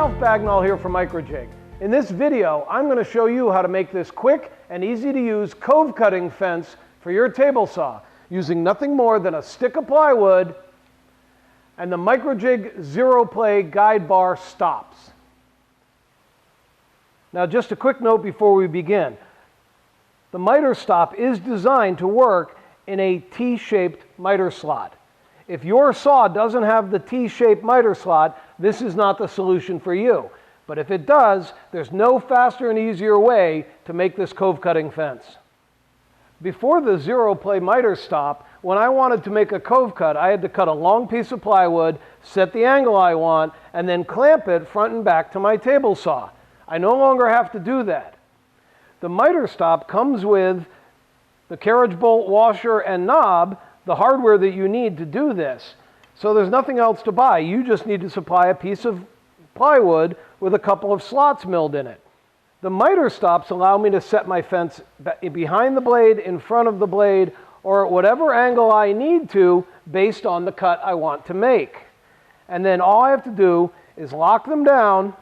Ralph Bagnall here from Microjig. In this video, I'm going to show you how to make this quick and easy to use cove cutting fence for your table saw using nothing more than a stick of plywood and the Microjig ZEROPLAY guide bar stops. Now just a quick note before we begin. The miter stop is designed to work in a T-shaped miter slot. If your saw doesn't have the T-shaped miter slot, this is not the solution for you. But if it does, there's no faster and easier way to make this cove cutting fence. Before the ZEROPLAY miter stop, when I wanted to make a cove cut, I had to cut a long piece of plywood, set the angle I want, and then clamp it front and back to my table saw. I no longer have to do that. The miter stop comes with the carriage bolt washer and knob, the hardware that you need to do this. So there's nothing else to buy. You just need to supply a piece of plywood with a couple of slots milled in it. The miter stops allow me to set my fence behind the blade, in front of the blade, or at whatever angle I need to based on the cut I want to make. And then all I have to do is lock them down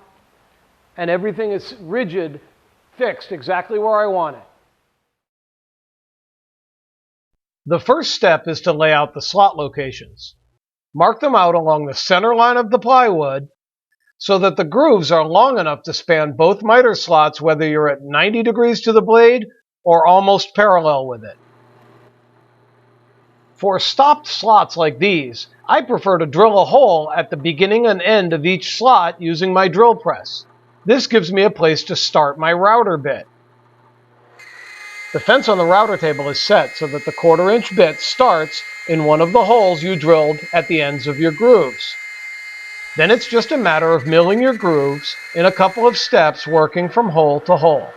and everything is rigid, fixed exactly where I want it. The first step is to lay out the slot locations. Mark them out along the center line of the plywood so that the grooves are long enough to span both miter slots whether you're at 90 degrees to the blade or almost parallel with it. For stopped slots like these, I prefer to drill a hole at the beginning and end of each slot using my drill press. This gives me a place to start my router bit. The fence on the router table is set so that the 1/4-inch bit starts in one of the holes you drilled at the ends of your grooves. Then it's just a matter of milling your grooves in a couple of steps working from hole to hole.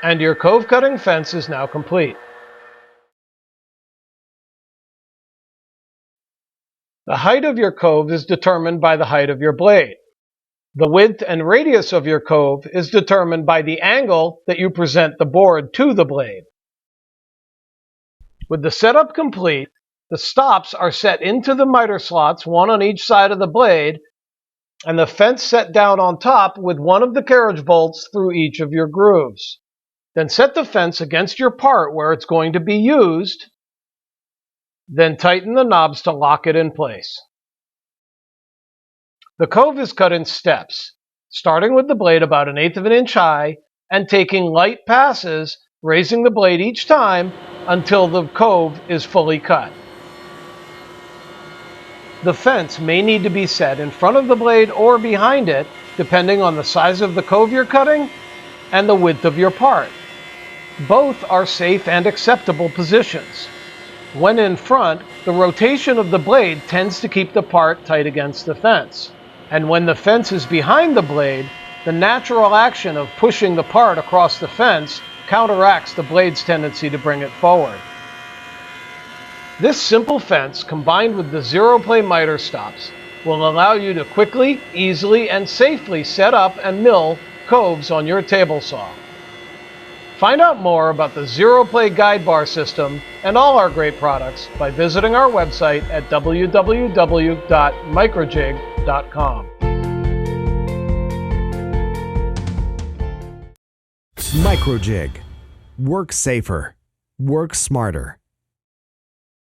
And your cove cutting fence is now complete. The height of your cove is determined by the height of your blade. The width and radius of your cove is determined by the angle that you present the board to the blade. With the setup complete, the stops are set into the miter slots, one on each side of the blade, and the fence set down on top with one of the carriage bolts through each of your grooves. Then set the fence against your part where it's going to be used, then tighten the knobs to lock it in place. The cove is cut in steps, starting with the blade about 1/8 of an inch high and taking light passes, raising the blade each time until the cove is fully cut. The fence may need to be set in front of the blade or behind it, depending on the size of the cove you're cutting and the width of your part. Both are safe and acceptable positions. When in front, the rotation of the blade tends to keep the part tight against the fence. And when the fence is behind the blade, the natural action of pushing the part across the fence counteracts the blade's tendency to bring it forward. This simple fence, combined with the ZEROPLAY miter stops, will allow you to quickly, easily, and safely set up and mill coves on your table saw. Find out more about the ZEROPLAY guide bar system and all our great products by visiting our website at www.microjig.com. Microjig. Work safer. Work smarter.